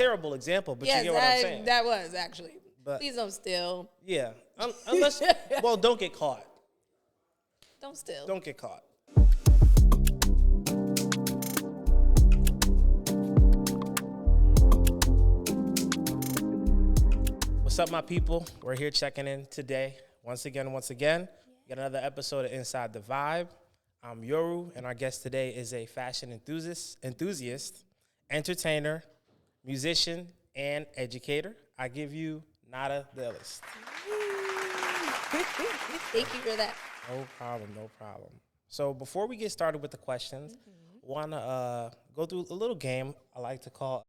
terrible example, but yes, you get what I'm saying. That was actually. But please don't steal. Yeah, unless well, don't get caught. Don't steal. Don't get caught. What's up, my people? We're here checking in today. Once again. Got another episode of Inside the Vibe. I'm Yoru, and our guest today is a fashion enthusiast, entertainer, musician, and educator. I give you Nada the Illest. Thank you for that. No problem. So before we get started with the questions, want to go through a little game I like to call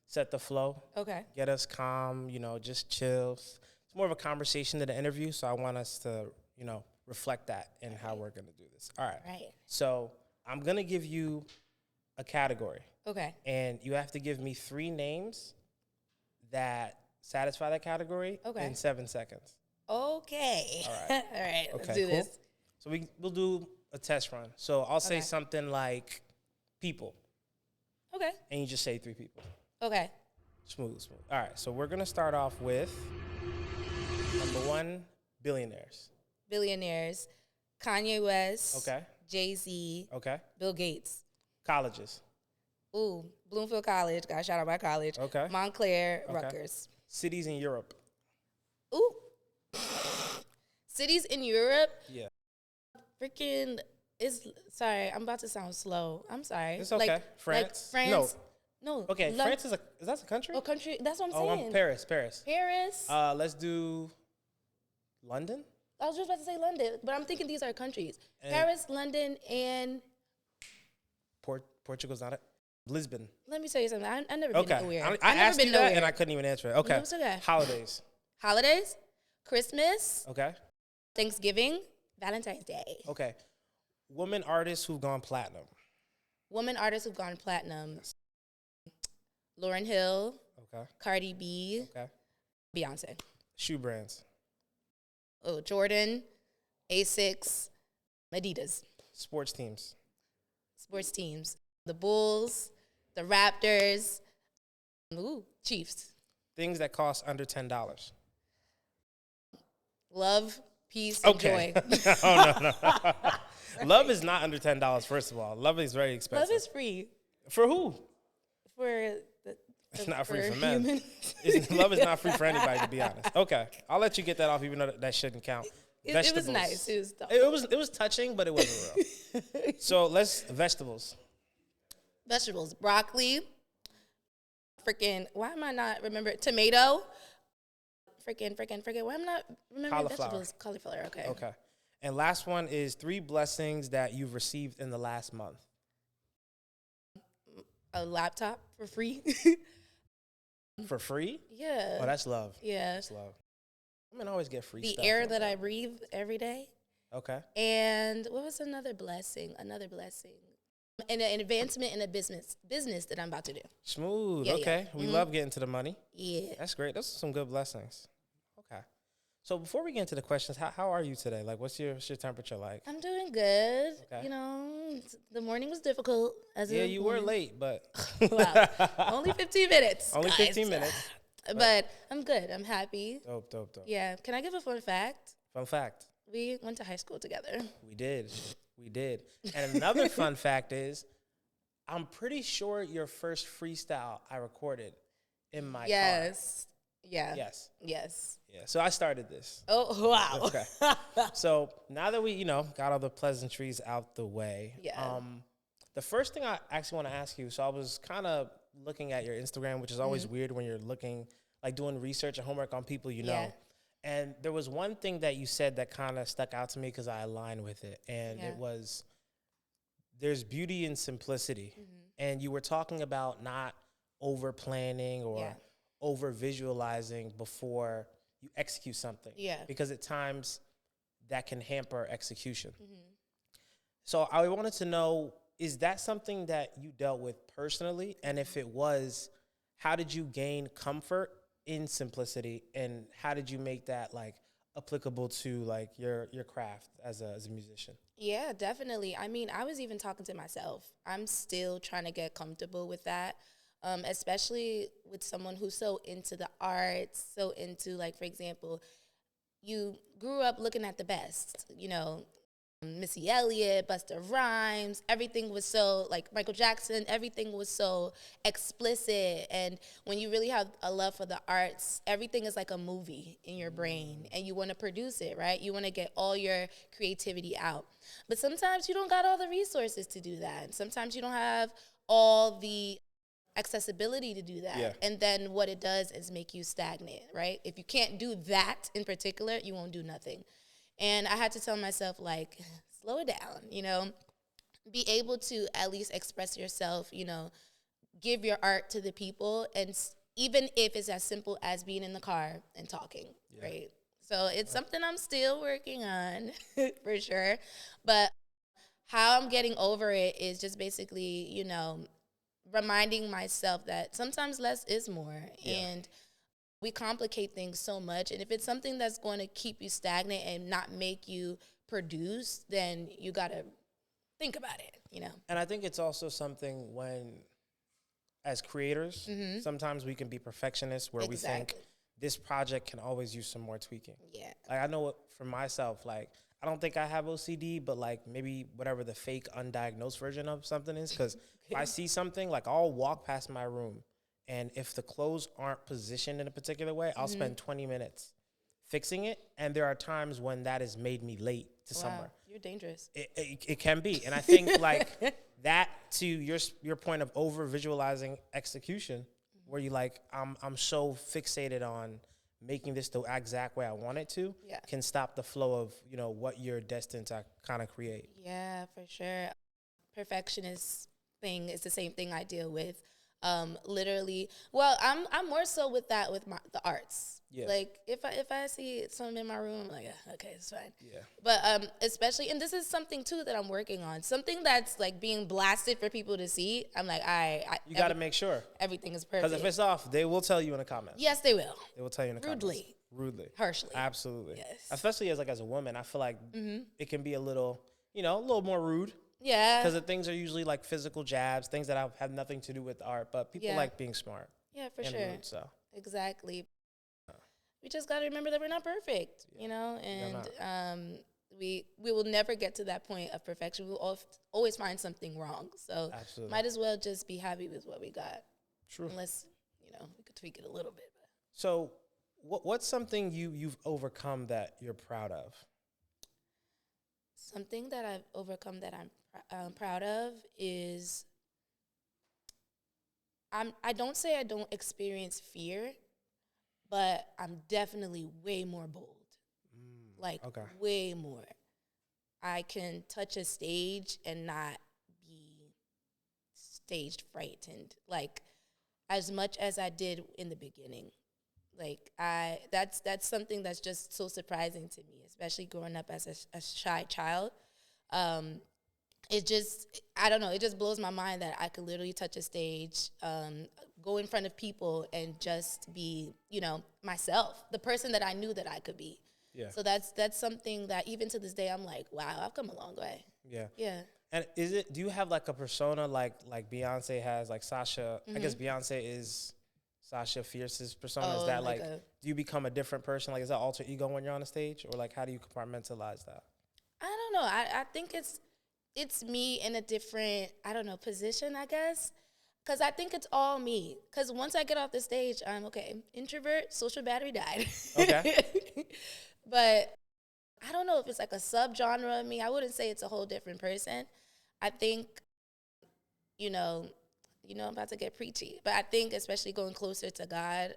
Set the Flow. Okay. Get us calm, just chill. It's more of a conversation than an interview, so I want us to, reflect that in how we're going to do this. All right. Right. So I'm going to give you a category. Okay. And you have to give me 3 names that satisfy that category in 7 seconds. Okay. All right. All right. Okay, Let's do this. So we'll do a test run. So I'll say something like people. Okay. And you just say 3 people. Okay. Smooth. All right. So we're going to start off with number 1, billionaires. Billionaires. Kanye West. Okay. Jay-Z. Okay. Bill Gates. Colleges. Ooh, Bloomfield College. Got shout out my college. Okay. Montclair, Okay. Rutgers. Cities in Europe. Ooh. Cities in Europe. Yeah. Freaking sorry, I'm about to sound slow. I'm sorry. It's okay. Like France? France. No. Okay, France is that a country? Oh, country. That's what I'm Oh, saying. Paris. Paris. Let's do London. I was just about to say London, but I'm thinking these are countries. And Paris, London, and Portugal's not it. Lisbon. let me tell you something. I never been nowhere. I never asked been you that nowhere. and I couldn't even answer it. Okay. No, it's okay. Holidays. Holidays, Christmas, Okay. Thanksgiving, Valentine's Day. Okay. Women artists who've gone platinum. Women artists who've gone platinum. Lauryn Hill, Okay. Cardi B, Okay. Beyonce. Shoe brands. Oh, Jordan, Asics, Adidas. Sports teams. Sports teams. The Bulls, the Raptors, Chiefs. Things that cost under $10. Love, peace, and joy. Oh, no. Love is not under $10, first of all. Love is very expensive. Love is free. For who? For It's not free for men. human. Love is not free for anybody, to be honest. Okay. I'll let you get that off, even though that shouldn't count. It was Vegetables. nice. It was touching, but it wasn't real. So vegetables. Vegetables, broccoli, why am I not remember? Tomato, why am I not remembering vegetables? Cauliflower, okay. Okay. And last one is 3 blessings that you've received in the last month. A laptop for free. For free? Yeah. Oh, that's love. Yeah. That's love. Women always get free The stuff. air that I breathe every day. Okay. And what was another blessing? And an advancement in a business that I'm about to do. Smooth. Yeah, okay. yeah. We love getting to the money. Yeah. That's great. Those are some good blessings. Okay. So before we get into the questions, how are you today? Like, what's your temperature like? I'm doing good. Okay. The morning was difficult. You were late, but wow. Only 15 minutes. Only guys. 15 minutes. But I'm good. I'm happy. Dope. Yeah. Can I give a fun fact? Fun fact. We went to high school together. We did. And another fun fact is, I'm pretty sure your first freestyle I recorded in my car. Yes. Yeah. Yes. Yes. Yeah. So I started this. Oh, wow. Okay. So now that we, got all the pleasantries out the way, the first thing I actually want to ask you, so I was kind of looking at your Instagram, which is always weird when you're looking, like doing research and homework on people you know. Yeah. And there was one thing that you said that kind of stuck out to me because I aligned with it. And it was, there's beauty in simplicity. And you were talking about not over planning or over visualizing before you execute something. Yeah. Because at times that can hamper execution. So I wanted to know, is that something that you dealt with personally? And if it was, how did you gain comfort in simplicity, and how did you make that like applicable to like your craft as a musician? Yeah, definitely. I mean, I was even talking to myself. I'm still trying to get comfortable with that. especially with someone who's so into the arts, so into, like, for example, you grew up looking at the best, you know, Missy Elliott, Busta Rhymes, everything was so, like, Michael Jackson, everything was so explicit. And when you really have a love for the arts, everything is like a movie in your brain, and you want to produce it, right? You want to get all your creativity out. But sometimes you don't got all the resources to do that. And sometimes you don't have all the accessibility to do that. Yeah. And then what it does is make you stagnant, right? If you can't do that in particular, you won't do nothing. And I had to tell myself, like, slow it down, you know, be able to at least express yourself, you know, give your art to the people. And even if it's as simple as being in the car and talking, right? So it's something I'm still working on for sure. But how I'm getting over it is just basically, you know, reminding myself that sometimes less is more. And we complicate things so much. And if it's something that's going to keep you stagnant and not make you produce, then you got to think about it, you know? And I think it's also something when, as creators, sometimes we can be perfectionists where we think this project can always use some more tweaking. Yeah. Like, I know for myself, like, I don't think I have OCD, but, like, maybe whatever the fake undiagnosed version of something is, because if I see something, like, I'll walk past my room, and if the clothes aren't positioned in a particular way, I'll spend 20 minutes fixing it. And there are times when that has made me late to somewhere. You're dangerous. It can be. And I think, like, that to your point of over visualizing execution, where you, like, I'm so fixated on making this the exact way I want it to, can stop the flow of, you know, what you're destined to kind of create. Yeah, for sure. Perfectionist thing is the same thing I deal with. Literally, well, I'm more so with that with the arts. Yeah. Like, if I see something in my room, I'm like, okay, it's fine. Yeah. But especially, and this is something too that I'm working on. Something that's like being blasted for people to see. I'm like, you got to make sure everything is perfect. Because if it's off, they will tell you in the comments. Yes, they will. They will tell you in the comments. Rudely. Harshly. Absolutely. Yes. Especially as a woman, I feel like it can be a little more rude. Yeah. Because the things are usually like physical jabs, things that have nothing to do with art, but people like being smart. Yeah, for and sure. Rude, so. Exactly. We just got to remember that we're not perfect, you know, and we will never get to that point of perfection. We'll always find something wrong. So might as well just be happy with what we got. True. Unless, you know, we could tweak it a little bit. But. So what's something you've overcome that you're proud of? Something that I've overcome that I'm proud of is I don't say I don't experience fear, but I'm definitely way more bold. Way more. I can touch a stage and not be stage frightened, like, as much as I did in the beginning. Like, that's something that's just so surprising to me, especially growing up as a shy child. It just, I don't know, it just blows my mind that I could literally touch a stage, go in front of people and just be, you know, myself, the person that I knew that I could be. Yeah. So that's something that even to this day I'm like, wow, I've come a long way. Yeah. Yeah. And do you have like a persona like Beyonce has, like Sasha? I guess Beyonce is Sasha Fierce's persona. Is that like do you become a different person? Like, is that alter ego when you're on a stage, or like how do you compartmentalize that? I don't know. I think it's me in a different, I don't know, position, I guess. Because I think it's all me. Because once I get off the stage, I'm okay. Introvert, social battery died. Okay. But I don't know if it's like a subgenre of me. I wouldn't say it's a whole different person. I think, you know, I'm about to get preachy. But I think especially going closer to God,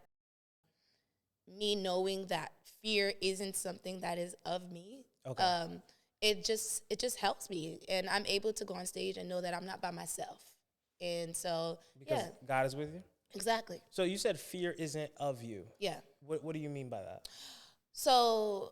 me knowing that fear isn't something that is of me. Okay. It just helps me, and I'm able to go on stage and know that I'm not by myself. And so, because God is with you? Exactly. So you said fear isn't of you. Yeah. What do you mean by that? So,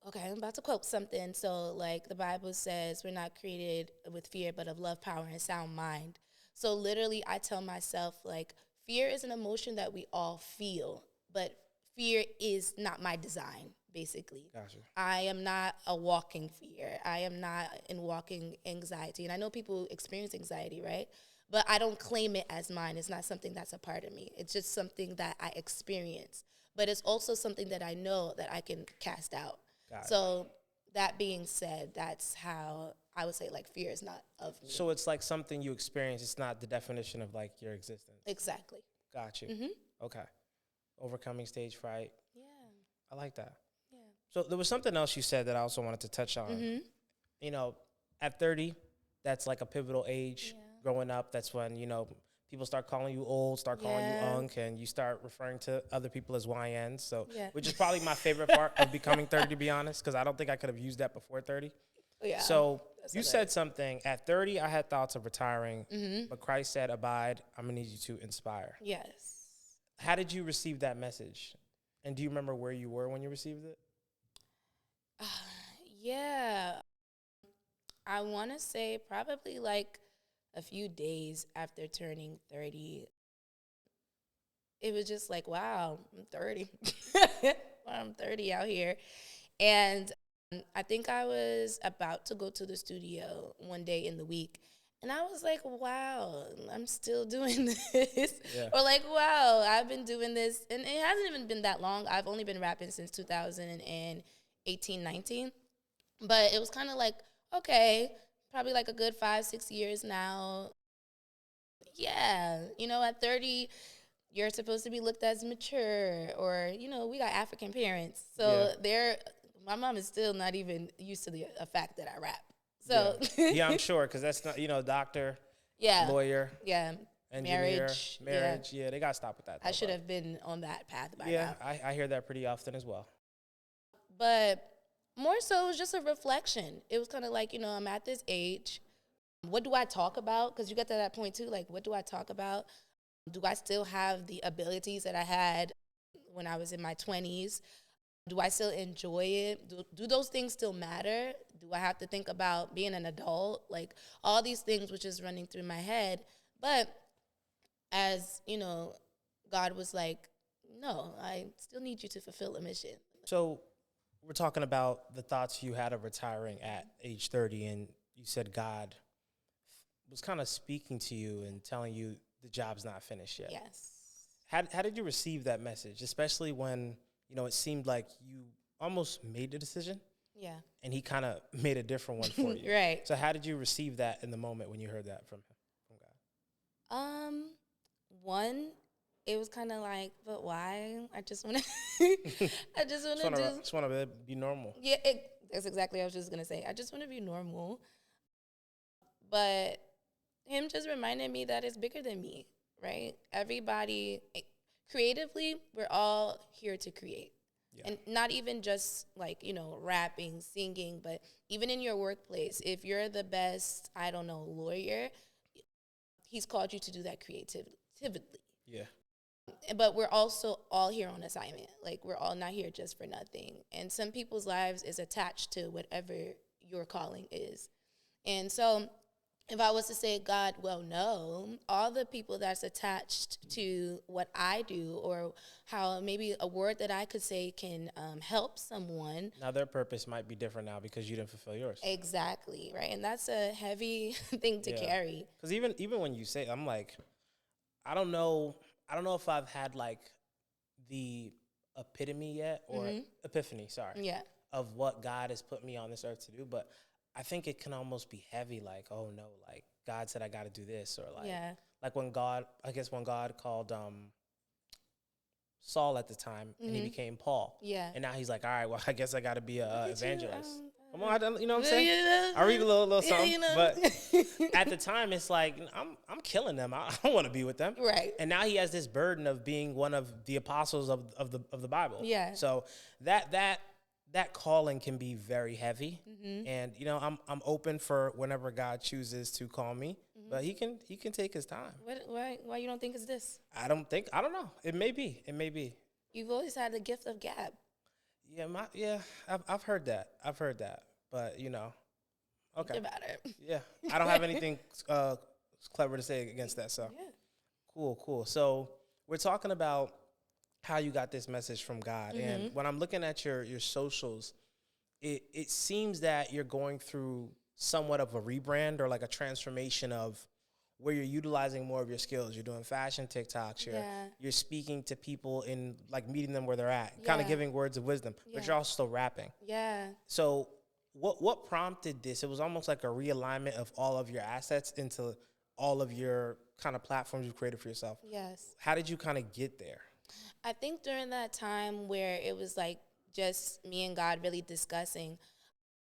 okay, I'm about to quote something. So, like, the Bible says we're not created with fear, but of love, power, and sound mind. So literally I tell myself, like, fear is an emotion that we all feel, but fear is not my design. Basically. Gotcha. I am not a walking fear. I am not in walking anxiety. And I know people experience anxiety, right? but I don't claim it as mine. It's not something that's a part of me. It's just something that I experience. But it's also something that I know that I can cast out. So that being said, that's how I would say, like, fear is not of me. So it's like something you experience. It's not the definition of, like, your existence. Exactly. Got you. Okay. Overcoming stage fright. Yeah. I like that. Yeah. So there was something else you said that I also wanted to touch on. You know, at 30, that's like a pivotal age. Growing up, that's when, you know, people start calling you old, start calling you unk, and you start referring to other people as YNs. So, which is probably my favorite part of becoming 30, to be honest, because I don't think I could have used that before 30. Yeah. So you said something. At 30, I had thoughts of retiring, but Christ said, abide. I'm going to need you to inspire. Yes. How did you receive that message? And do you remember where you were when you received it? Yeah. I want to say probably like a few days after turning 30. It was just like, wow, I'm 30. I'm 30 out here. And I think I was about to go to the studio one day in the week. And I was like, wow, I'm still doing this. Or like, wow, I've been doing this. And it hasn't even been that long. I've only been rapping since 2018, 19. But it was kind of like, okay, probably like a good 5-6 years now. Yeah, you know, at 30, you're supposed to be looked as mature, or, you know, we got African parents. So my mom is still not even used to the fact that I rap. So yeah, I'm sure, because that's not, you know, doctor, lawyer, engineer, marriage. Yeah, they got to stop with that. I should have been on that path by now. I hear that pretty often as well. But more so, it was just a reflection. It was kind of like, you know, I'm at this age. What do I talk about? Because you get to that point, too. Like, what do I talk about? Do I still have the abilities that I had when I was in my 20s? Do I still enjoy it? Do those things still matter? Do I have to think about being an adult? Like, all these things which is running through my head. But as, you know, God was like, no, I still need you to fulfill a mission. So we're talking about the thoughts you had of retiring at age 30, and you said God was kind of speaking to you and telling you the job's not finished yet. Yes. How did you receive that message, especially when, you know, it seemed like you almost made the decision? Yeah. And he kind of made a different one for you. Right. So how did you receive that in the moment when you heard that from God? One, it was kind of like, but why? I just want to, just want to be normal. Yeah, that's exactly what I was just going to say. I just want to be normal. But him just reminded me that it's bigger than me, right? Everybody, creatively, we're all here to create. Yeah. And not even just like, you know, rapping, singing, but even in your workplace, if you're the best, I don't know, lawyer, he's called you to do that creatively. Yeah. But we're also all here on assignment. Like, we're all not here just for nothing. And some people's lives is attached to whatever your calling is. And so if I was to say, God, well, no, all the people that's attached to what I do, or how maybe a word that I could say can help someone. Now their purpose might be different now because you didn't fulfill yours. Exactly, right? And that's a heavy thing to carry. Because even when you say, I'm like, I don't know if I've had like the epitome yet, or epiphany, of what God has put me on this earth to do, but I think it can almost be heavy, like, oh no, like God said I got to do this, or like, like when God called Saul at the time, and he became Paul, and now he's like, all right, well, I guess I got to be a evangelist. Come on, you know what I'm saying? I read a little something, you know. But at the time, it's like I'm killing them. I don't want to be with them, right? And now he has this burden of being one of the apostles of the Bible. Yeah. So that calling can be very heavy, and you know I'm open for whenever God chooses to call me, but he can take his time. Why you don't think it's this? I don't know. It may be. You've always had the gift of gab. Yeah, I've heard that. But you know, okay. Think about it. Yeah, I don't have anything clever to say against that. So cool. So we're talking about how you got this message from God. And when I'm looking at your socials, it seems that you're going through somewhat of a rebrand, or like a transformation of where you're utilizing more of your skills. You're doing fashion TikToks. You're speaking to people in like meeting them where they're at, kind of giving words of wisdom, but you're also still rapping. Yeah. So what prompted this? It was almost like a realignment of all of your assets into all of your kind of platforms you've created for yourself. Yes. How did you kind of get there? I think during that time where it was like just me and God really discussing,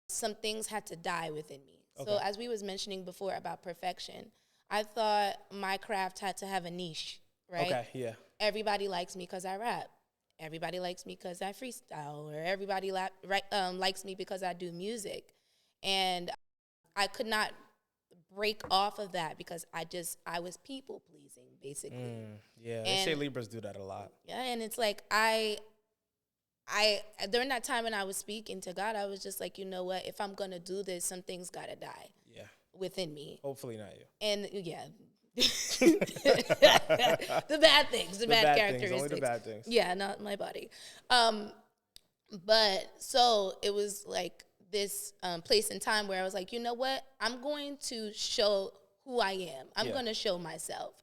some things had to die within me. Okay. So as we was mentioning before about perfection, I thought my craft had to have a niche, right? Okay, yeah. Everybody likes me because I rap. Everybody likes me because I freestyle, or everybody likes me because I do music. And I could not break off of that because I was people pleasing, basically. Yeah, they say Libras do that a lot. Yeah, and it's like I during that time when I was speaking to God, I was just like, you know what? If I'm gonna do this, some things gotta die. Yeah. Within me. Hopefully not you. And yeah. the bad things, the bad characteristics. Things, only the bad things. Yeah, not my body. But so it was like this place and time where I was like, you know what? I'm going to show who I am. I'm going to show myself.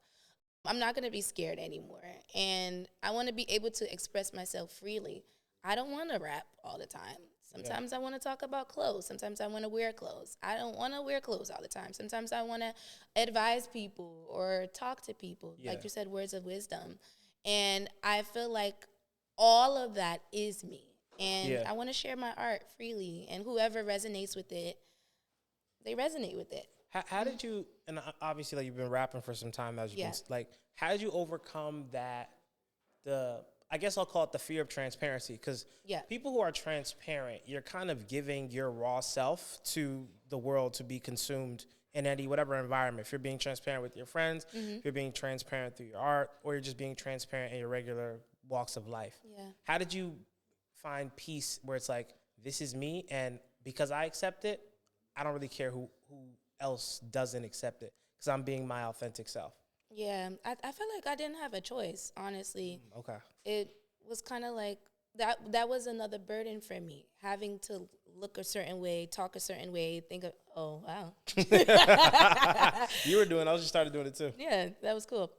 I'm not going to be scared anymore. And I want to be able to express myself freely. I don't want to rap all the time. Sometimes I want to talk about clothes. Sometimes I want to wear clothes. I don't want to wear clothes all the time. Sometimes I want to advise people or talk to people, like you said, words of wisdom. And I feel like all of that is me. And I want to share my art freely. And whoever resonates with it, they resonate with it. How did you, and obviously like you've been rapping for some time, as you can, like, how did you overcome that, I guess I'll call it the fear of transparency, because people who are transparent, you're kind of giving your raw self to the world to be consumed in any whatever environment. If you're being transparent with your friends, if you're being transparent through your art, or you're just being transparent in your regular walks of life. How did you find peace where it's like, this is me, and because I accept it, I don't really care who else doesn't accept it, because I'm being my authentic self? Yeah, I feel like I didn't have a choice, honestly. Okay. It was kind of like, that was another burden for me, having to look a certain way, talk a certain way, think of, oh, wow. You were doing, I just started doing it too. Yeah, that was cool.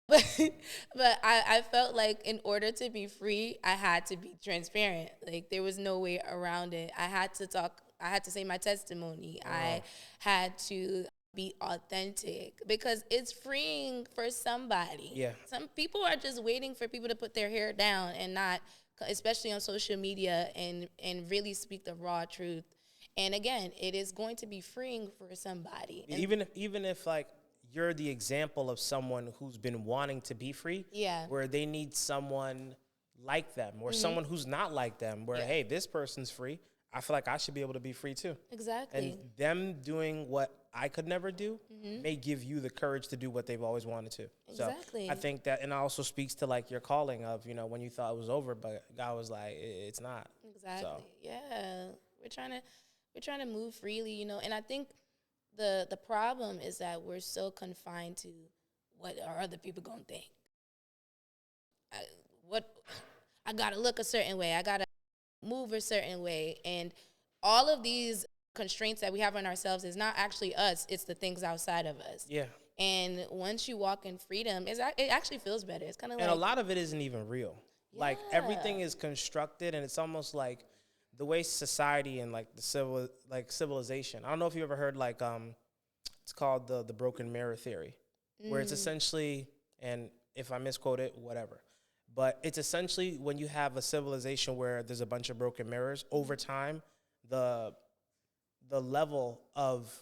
But I felt like in order to be free, I had to be transparent. Like, there was no way around it. I had to talk, I had to say my testimony. I had to be authentic, because it's freeing for somebody. Yeah. Some people are just waiting for people to put their hair down and not, especially on social media, and really speak the raw truth. And again, it is going to be freeing for somebody. And even if like you're the example of someone who's been wanting to be free, where they need someone like them, or someone who's not like them, where hey, this person's free, I feel like I should be able to be free too. Exactly. And them doing what I could never do may give you the courage to do what they've always wanted to. Exactly. So I think that, and it also speaks to like your calling of, you know, when you thought it was over, but God was like, it's not. Exactly. So. Yeah. We're trying to move freely, you know, and I think the problem is that we're so confined to what are other people gonna think. I gotta look a certain way. I gotta move a certain way, and all of these constraints that we have on ourselves is not actually us, it's the things outside of us. Yeah. And once you walk in freedom, it actually feels better. It's kind of like, and a lot of it isn't even real. Like everything is constructed, and it's almost like the way society and like the civilization. I don't know if you ever heard like it's called the broken mirror theory, where it's essentially, and if I misquote it, whatever. But it's essentially when you have a civilization where there's a bunch of broken mirrors, over time, the level of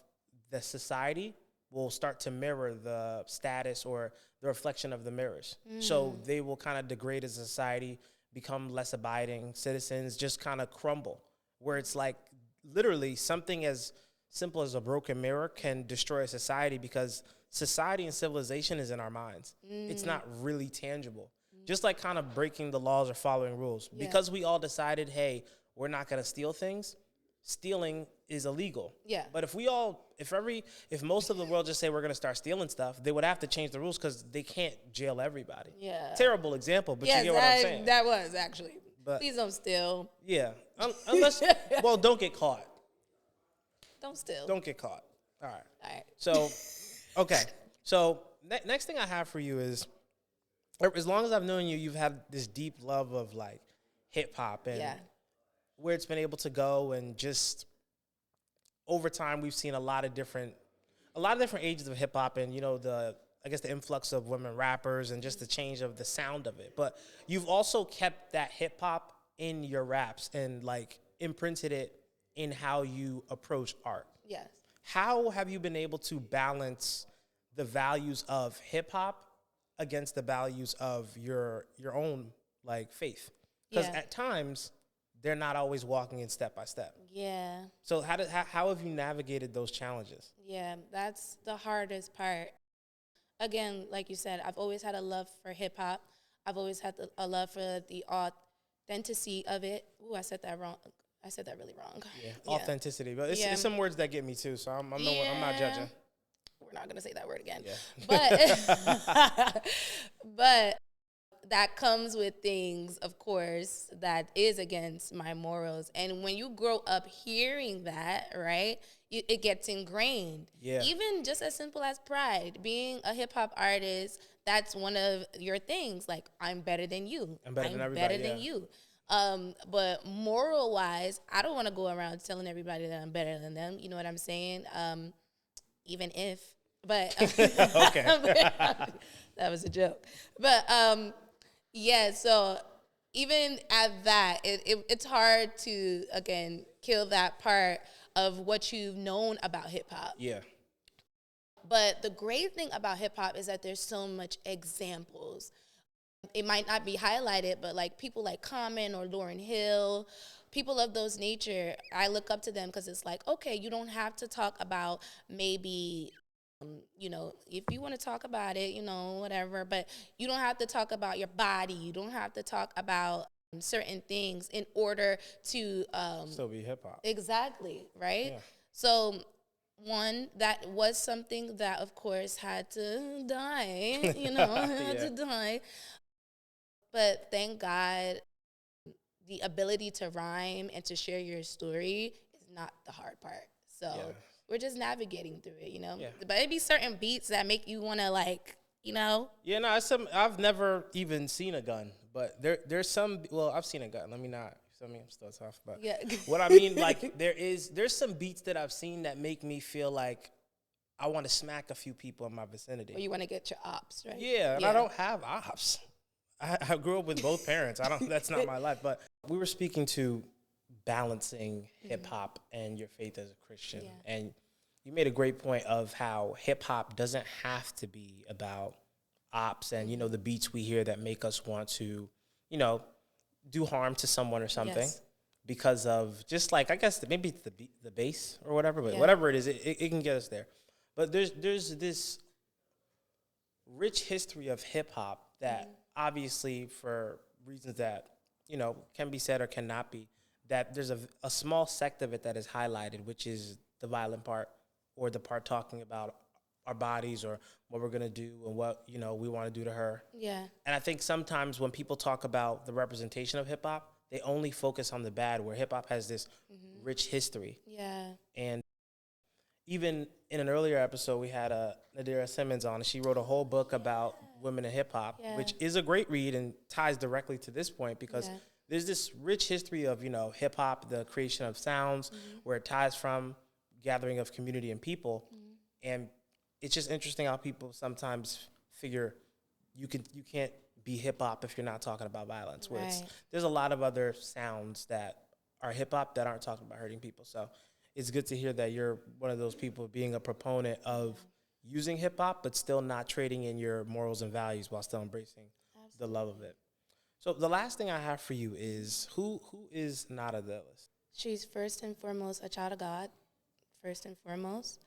the society will start to mirror the status or the reflection of the mirrors. So they will kind of degrade as a society, become less abiding citizens, just kind of crumble, where it's like literally something as simple as a broken mirror can destroy a society, because society and civilization is in our minds. It's not really tangible. Just like kind of breaking the laws or following rules. Yeah. Because we all decided, hey, we're not going to steal things, stealing is illegal. Yeah. But if most of the world just say we're going to start stealing stuff, they would have to change the rules, because they can't jail everybody. Yeah. Terrible example, but you get what I'm saying. That was actually. But please don't steal. Yeah. Unless, well, don't get caught. Don't steal. Don't get caught. All right. So, okay. So next thing I have for you is, as long as I've known you, you've had this deep love of like hip hop and Yeah. where it's been able to go, and just over time we've seen a lot of different ages of hip hop, and I guess the influx of women rappers and just the change of the sound of it. But you've also kept that hip hop in your raps and like imprinted it in how you approach art. Yes. How have you been able to balance the values of hip hop against the values of your own like faith? Because Yeah. at times they're not always walking in step by step. Yeah. So how have you navigated those challenges? Yeah. That's the hardest part. Again, like you said, I've always had a love for hip hop. I've always had a love for the authenticity of it. Ooh, I said that wrong. I said that really wrong. Yeah, authenticity. But Yeah. it's some words that get me too, so I'm not judging. We're not gonna say that word again. Yeah. But but that comes with things, of course, that is against my morals. And when you grow up hearing that, right, it gets ingrained. Yeah. Even just as simple as pride. Being a hip hop artist, that's one of your things. Like, I'm better than you. I'm better than everybody, better than you. But moral wise, I don't want to go around telling everybody that I'm better than them. You know what I'm saying? Even if, but Okay. that was a joke. But yeah, so even at that, it's hard to, again, kill that part of what you've known about hip hop. Yeah. But the great thing about hip hop is that there's so much examples. It might not be highlighted, but like people like Common or Lauryn Hill, people of those nature, I look up to them because it's like, okay, you don't have to talk about maybe, if you want to talk about it, whatever, but you don't have to talk about your body. You don't have to talk about certain things in order to still be hip hop. Exactly, right? Yeah. So one, that was something that of course had to die, had to die. But thank God, the ability to rhyme and to share your story is not the hard part. So we're just navigating through it, Yeah. But it'd be certain beats that make you want to Yeah, no, I've never even seen a gun, but there's some. Well, I've seen a gun. Let me not. I mean, I'm still tough, but Yeah. what I mean, like, there's some beats that I've seen that make me feel like I want to smack a few people in my vicinity. Or you want to get your ops, right? Yeah, and I don't have ops. I grew up with both parents. That's not my life. But we were speaking to balancing hip hop and your faith as a Christian. Yeah. And you made a great point of how hip hop doesn't have to be about ops and, the beats we hear that make us want to, do harm to someone or something. Yes. Because of just like, I guess maybe it's the bass or whatever, but Yeah. whatever it is, it can get us there. But there's this rich history of hip hop that obviously, for reasons that, can be said or cannot be, that there's a small sect of it that is highlighted, which is the violent part, or the part talking about our bodies or what we're going to do and what, we want to do to her. Yeah. And I think sometimes when people talk about the representation of hip hop, they only focus on the bad, where hip hop has this rich history. Yeah. And even in an earlier episode, we had Nadira Simmons on, and she wrote a whole book about women in hip hop, which is a great read and ties directly to this point, because there's this rich history of, hip hop, the creation of sounds, where it ties from gathering of community and people. And it's just interesting how people sometimes figure you can't be hip hop if you're not talking about violence. Where there's a lot of other sounds that are hip hop that aren't talking about hurting people. So it's good to hear that you're one of those people being a proponent of using hip hop, but still not trading in your morals and values while still embracing the love of it. So the last thing I have for you is, who is Nada Dillis? She's first and foremost a child of God. First and foremost.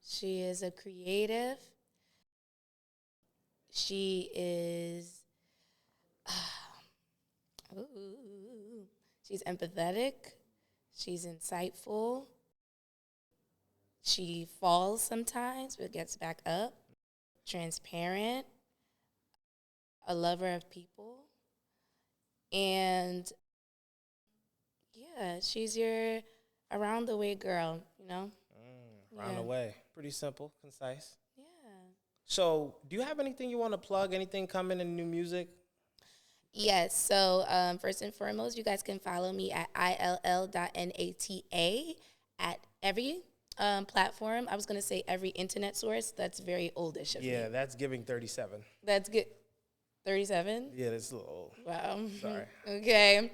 She is a creative. She is, she's empathetic. She's insightful. She falls sometimes, but gets back up. Transparent. A lover of people. And yeah, she's your around the way girl, Around the way. Pretty simple, concise. Yeah. So, do you have anything you want to plug? Anything coming in new music? Yes. So first and foremost, you guys can follow me at ill.nata at every platform. I was going to say every internet source. That's very oldish of me. Yeah, that's giving 37. That's good. 37? Yeah, that's a little old. Wow. Sorry. Okay.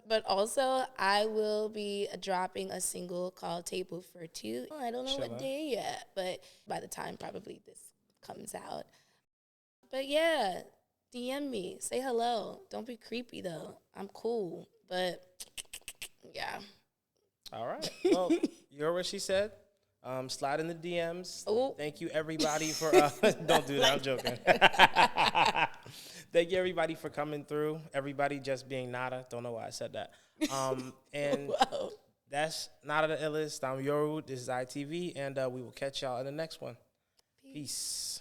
But also, I will be dropping a single called Table for Two. I don't know what day yet, but by the time probably this comes out. But yeah, DM me. Say hello. Don't be creepy, though. I'm cool. But yeah. All right. Well, you heard what she said. Slide in the DMs. Ooh. Thank you, everybody, for... don't do that. I'm joking. Thank you, everybody, for coming through. Everybody just being Nada. Don't know why I said that. And Whoa. that's Nada the Illest. I'm Yoru. This is ITV, and we will catch y'all in the next one. Peace.